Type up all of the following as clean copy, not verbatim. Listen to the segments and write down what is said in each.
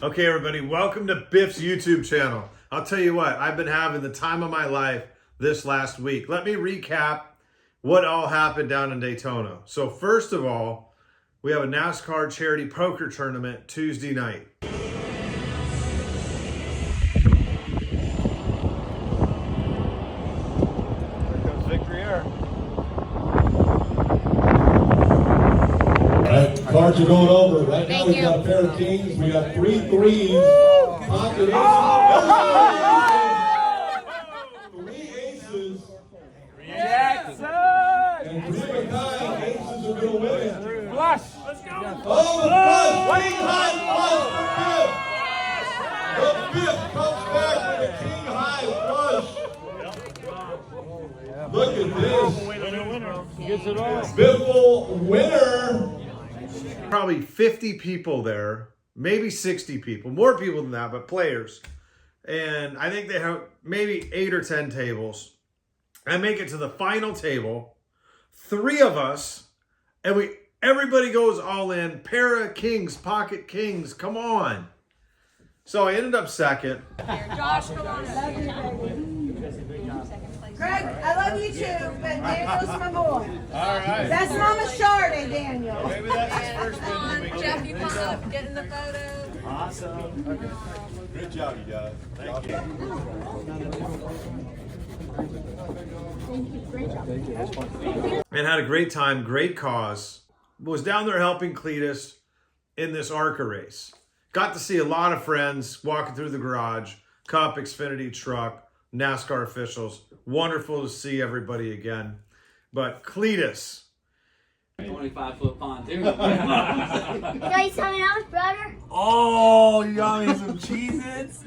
Okay, everybody, welcome to Biff's YouTube channel. I'll tell you what, I've been having the time of my life this last week. Let me recap what all happened down in Daytona. So first of all, we have a NASCAR charity poker tournament Tuesday night. Cards are going over. Right now we've got a pair of kings. We got 3 threes. Pocket aces. 3 aces. Jackson! And 3 of a kind. Aces are going to win it. Flush! Let's go! Oh, the flush! King high flush for Biff. The Biff comes back with a king high flush. Look at this. Gets it all. Biffle winner. Probably 50 people there, maybe 60 people, more people than that, but players. And I think they have maybe 8 or 10 tables. I make it to the final table, 3 of us, and everybody goes all in, pair of kings, pocket kings, come on. So I ended up second. Josh, come on. Greg, I love you too, but Daniel's my boy. All right. That's Mama Sharday, Daniel. Maybe that's his first win of the weekend. Jeff, you come up, get in the photo. Awesome. Okay. Good job, you guys. Thank you. And had a great time, great cause. Was down there helping Cletus in this ARCA race. Got to see a lot of friends walking through the garage, Cup, Xfinity truck, NASCAR officials. Wonderful to see everybody again. But Cletus. 25-foot pontoon. Got you something else, brother? Oh, you got me some Cheez-Its?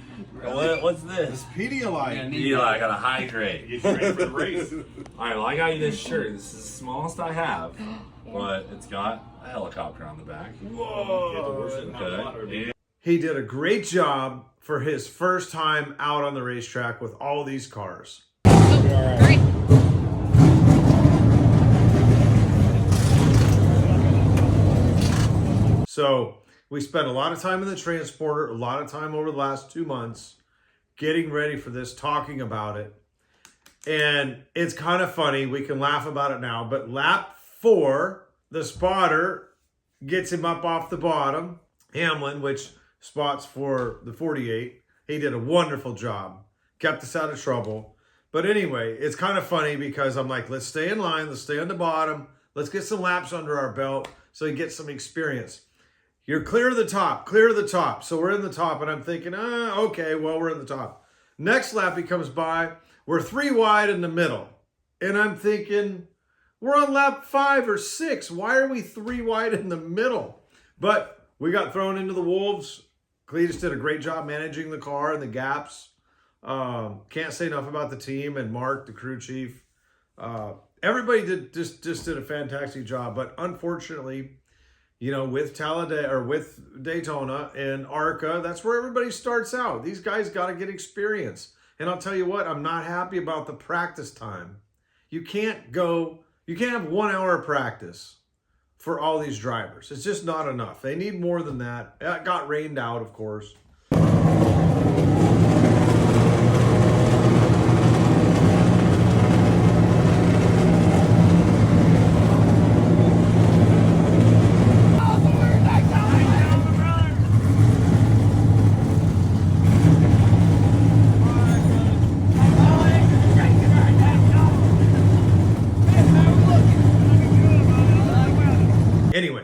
What's this? Pedialyte. Yeah, I got a hydrate. Get ready for the race. Alright, well, I got you this shirt. This is the smallest I have, but it's got a helicopter on the back. Whoa. Okay. He did a great job for his first time out on the racetrack with all these cars. Great. So we spent a lot of time in the transporter, a lot of time over the last 2 months getting ready for this, talking about it. And it's kind of funny. We can laugh about it now. But lap 4, the spotter gets him up off the bottom. Hamlin, which spots for the 48. He did a wonderful job. Kept us out of trouble. But anyway, it's kind of funny because I'm like, let's stay in line. Let's stay on the bottom. Let's get some laps under our belt so he gets some experience. You're clear of the top, clear of the top. So we're in the top, and I'm thinking, okay, well, we're in the top. Next lap he comes by, we're 3 wide in the middle. And I'm thinking, we're on lap 5 or 6. Why are we 3 wide in the middle? But we got thrown into the wolves. Cletus did a great job managing the car and the gaps. Can't say enough about the team and Mark, the crew chief. Everybody just did a fantastic job. But unfortunately, you know, with Talladega or with Daytona and ARCA, that's where everybody starts out. These guys got to get experience. And I'll tell you what, I'm not happy about the practice time. You can't have 1 hour of practice for all these drivers. It's just not enough. They need more than that. It got rained out, of course. Anyway,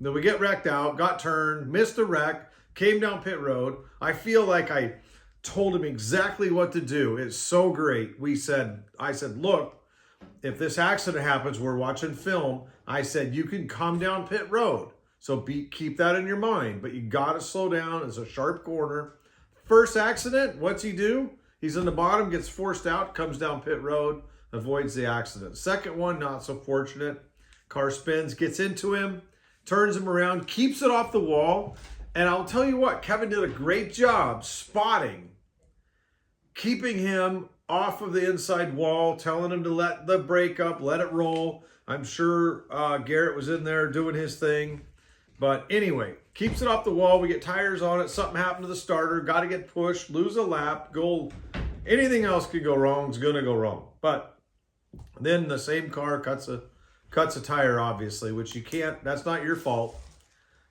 then we get wrecked out, got turned, missed the wreck, came down pit road. I feel like I told him exactly what to do. It's so great. I said, look, if this accident happens, we're watching film. I said, you can come down pit road. So keep that in your mind, but you got to slow down. It's a sharp corner. First accident, what's he do? He's in the bottom, gets forced out, comes down pit road, avoids the accident. Second one, not so fortunate. Car spins, gets into him, turns him around, keeps it off the wall. And I'll tell you what, Kevin did a great job spotting, keeping him off of the inside wall, telling him to let the brake up, let it roll. I'm sure Garrett was in there doing his thing. But anyway, keeps it off the wall. We get tires on it. Something happened to the starter. Got to get pushed. Lose a lap. Anything else could go wrong. It's going to go wrong. But then the same car cuts a tire, obviously, which you can't. That's not your fault.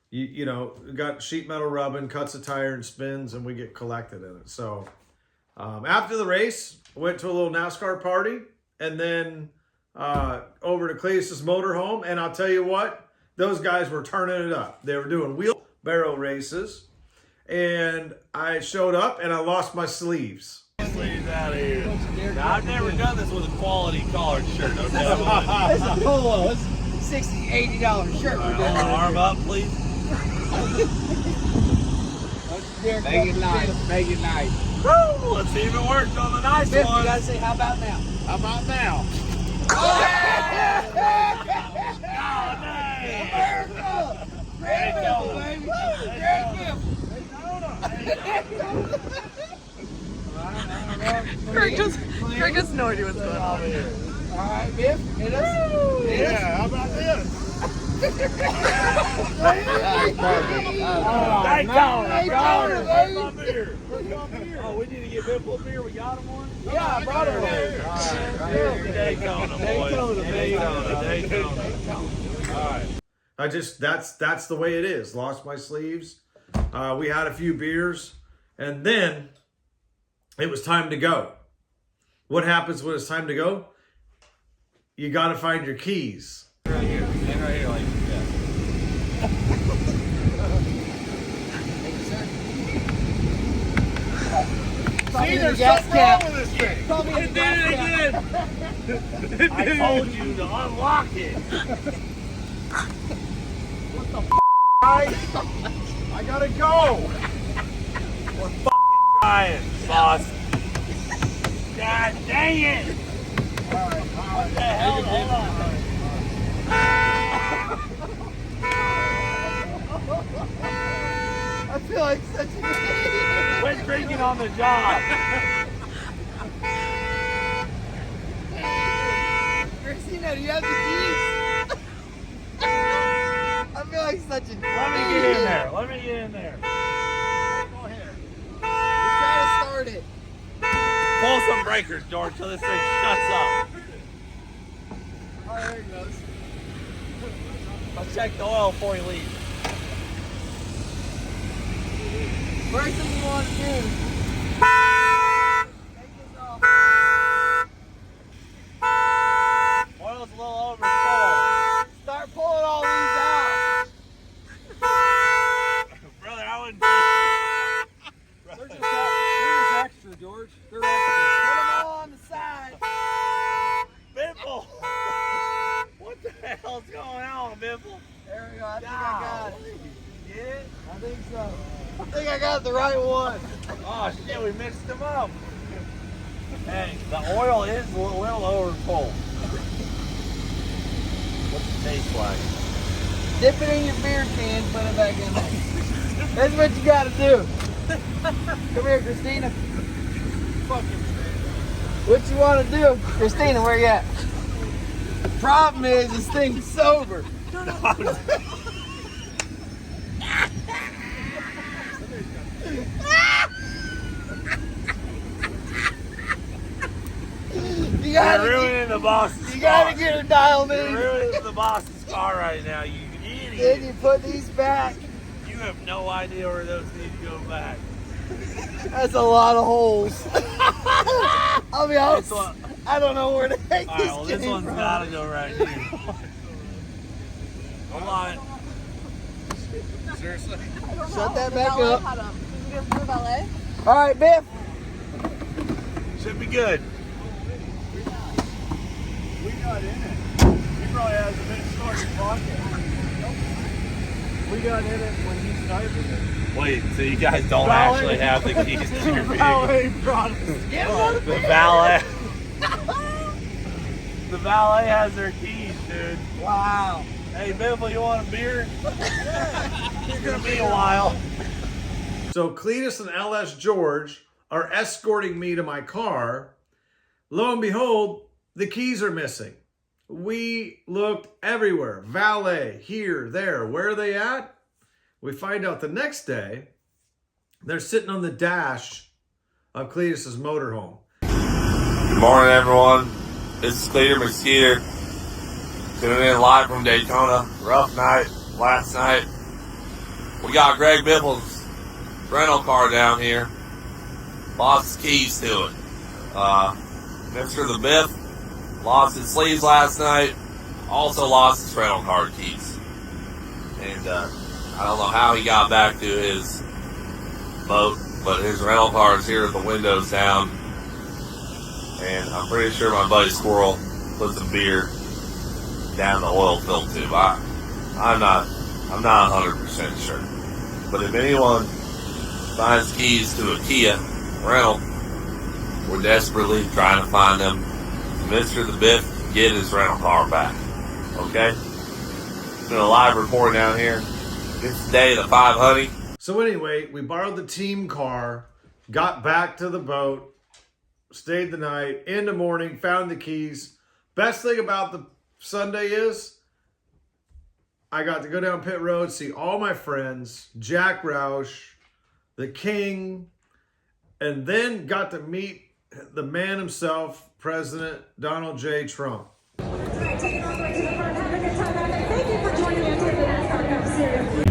You know, got sheet metal rubbing, cuts a tire and spins, and we get collected in it. So after the race, went to a little NASCAR party, and then over to Cletus's motorhome. And I'll tell you what, those guys were turning it up. They were doing wheelbarrow races, and I showed up and I lost my sleeves. Sleeves out of here. Now, I've never done this with a quality collared shirt. No doubt. It's a polo. It's $60, $80 shirt. We're doing Arm up, please. Make it nice. Make it nice. Woo! Let's see if it works on the nice Biff, one. you gotta say, how about now? How about now? America! Great Biffle, baby! Great Biffle! Greg doesn't know what's going on. Alright, Biff, hit us. Yeah, how about this? Daytona, Beer. Oh, we need to get Biffle a beer. We got him one? Yeah, I brought her there. Daytona, boys. Daytona. All right. That's the way it is. Lost my sleeves. We had a few beers, and then it was time to go. What happens when it's time to go? You got to find your keys. Right here. Stand right here like that. See, there's something wrong with this thing. Call me in the gas cap. I told you to unlock it. I gotta go. We're fucking trying, boss. God dang it. What the hell? Hold on. I feel like such an idiot. Quit drinking on the job. Christina, do you have the keys? I feel like such a Let me get in there. Let me get in there. Go ahead. Let's try to start it. Pull some breakers, George, till this thing shuts up. Oh, there it goes. I'll check the oil before you leave. First thing you want to do, take this off. Oil's a little over full. Start pulling all these out. Brother, I wouldn't They're just extra, George. They're extra. Put them all on the side. Biffle! What the hell's going on, Biffle? There we go. I think I got it. You get it? I think so. I think I got the right one. Oh shit, we mixed them up. Hey, the oil is a little over full. What's it taste like? Dip it in your beer can, put it back in there. That's what you gotta do. Come here, Christina. What you wanna do? Christina, where you at? The problem is this thing's sober. You gotta, You're ruining the boss's you gotta car. get her dialed You're in. ruining the boss's car right now, you Then idiot. you put these back. You have no idea where those need to go back. That's a lot of holes. I'll be honest. This one- I don't know where to take Alright, this well this came one's from. gotta go right here. Hold on. Seriously? Shut that back up. Ballet? All right, Biff. Should be good. We got in it. He probably has a bit started podcast. We got in it when he started it. Wait, so you guys don't actually have the keys to your vehicle? Valet brought us. The valet. The valet has their keys, dude. Wow. Hey, Biffle, you want a beer? It's gonna be a while. So Cletus and LS George are escorting me to my car. Lo and behold, the keys are missing. We looked everywhere. Valet, here, there. Where are they at? We find out the next day, they're sitting on the dash of Cletus's motorhome. Good morning, everyone. This is Cletus Mosquito. Tuning in live from Daytona. Rough night last night. We got Greg Biffle's rental car down here. Lost his keys to it. Mr. the Biff lost his sleeves last night. Also lost his rental car keys. And I don't know how he got back to his boat, but his rental car is here with the windows down. And I'm pretty sure my buddy Squirrel put some beer down the oil fill tube. I'm not 100% sure. But if anyone finds keys to a Kia rental, we're desperately trying to find them. Mr. the Biff can get his rental car back. Okay? Been a live report down here. It's the day of the 5 honey. So anyway, we borrowed the team car, got back to the boat, stayed the night, in the morning, found the keys. Best thing about the Sunday is I got to go down pit road, see all my friends, Jack Roush, the King, and then got to meet the man himself, President Donald J. Trump. Take it all the way to the front. Have a good time out there. Thank you for joining us for the NASCAR Cup Series.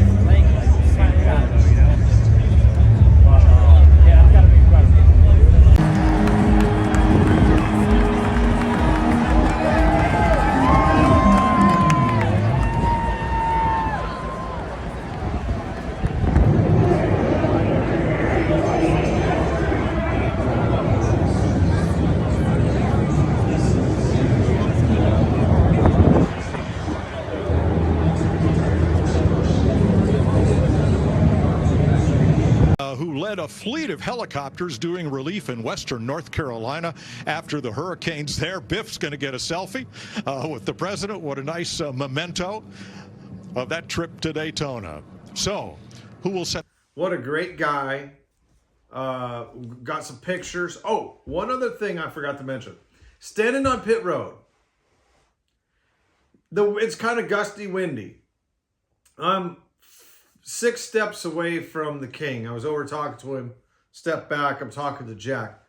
Who led a fleet of helicopters doing relief in western North Carolina after the hurricanes there. Biff's going to get a selfie with the president. What a nice memento of that trip to Daytona. So, who will set... What a great guy. Got some pictures. Oh, one other thing I forgot to mention. Standing on pit road. It's kind of gusty, windy. 6 steps away from the King. I was over talking to him. Step back, I'm talking to Jack.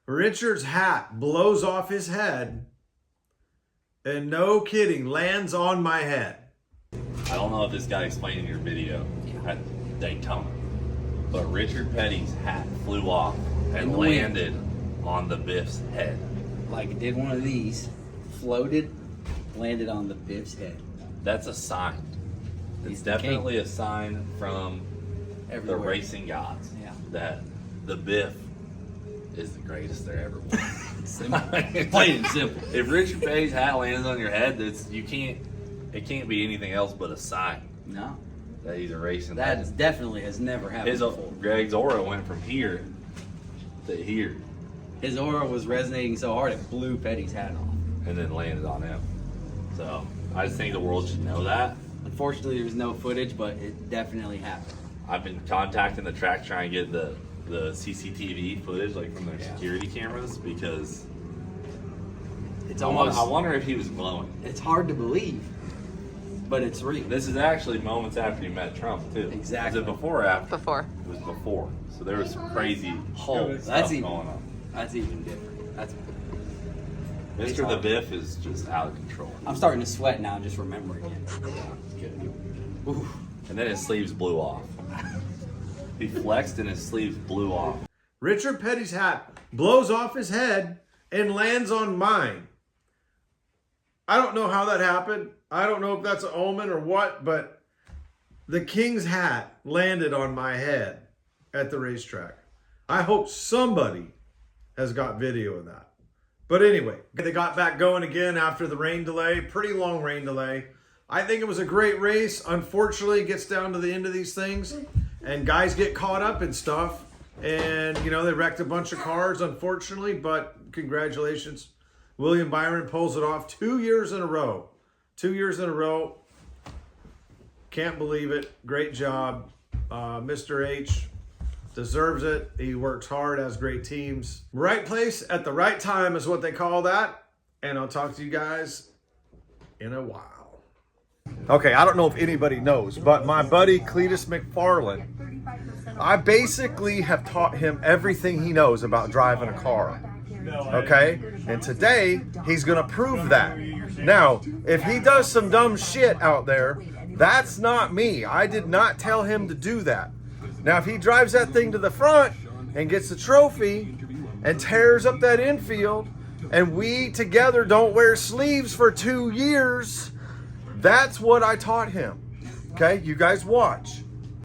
Richard's hat blows off his head and no kidding, lands on my head. I don't know if this guy explained in your video at Daytona, but Richard Petty's hat flew off and landed on the Biff's head. Like it did one of these, floated, landed on the Biff's head. That's a sign. It's definitely a sign from the racing gods that the Biff is the greatest there ever was. Plain and simple. If Richard Petty's hat lands on your head, it can't be anything else but a sign. No. That he's a racing That legend. definitely has never happened before. Greg's aura went from here to here. His aura was resonating so hard it blew Petty's hat off. And then landed on him. So I just think the world should know that. Unfortunately, there's no footage, but it definitely happened. I've been contacting the track trying to get the CCTV footage, like from their security cameras, because It's almost. I wonder if he was glowing. It's hard to believe, but it's real. This is actually moments after you met Trump too. Exactly. Is it before or after? Before. It was before. So there was some crazy That's stuff even going on. That's even different. That's. Mr. The Biff is just out of control. I'm starting to sweat now just remembering it. Ooh. And then his sleeves blew off. He flexed and his sleeves blew off. Richard Petty's hat blows off his head and lands on mine. I don't know how that happened. I don't know if that's an omen or what, but the King's hat landed on my head at the racetrack. I hope somebody has got video of that. But anyway, they got back going again after the rain delay, pretty long rain delay. I think it was a great race. Unfortunately, it gets down to the end of these things and guys get caught up in stuff. And, you know, they wrecked a bunch of cars, unfortunately, but congratulations. William Byron pulls it off 2 years in a row. 2 years in a row. Can't believe it. Great job. Mr. H deserves it. He works hard, has great teams. Right place at the right time is what they call that. And I'll talk to you guys in a while. Okay, I don't know if anybody knows, but my buddy Cletus McFarland, I basically have taught him everything he knows about driving a car. Okay? And today, he's going to prove that. Now, if he does some dumb shit out there, that's not me. I did not tell him to do that. Now, if he drives that thing to the front and gets the trophy and tears up that infield, and we together don't wear sleeves for 2 years, that's what I taught him. Okay? You guys watch.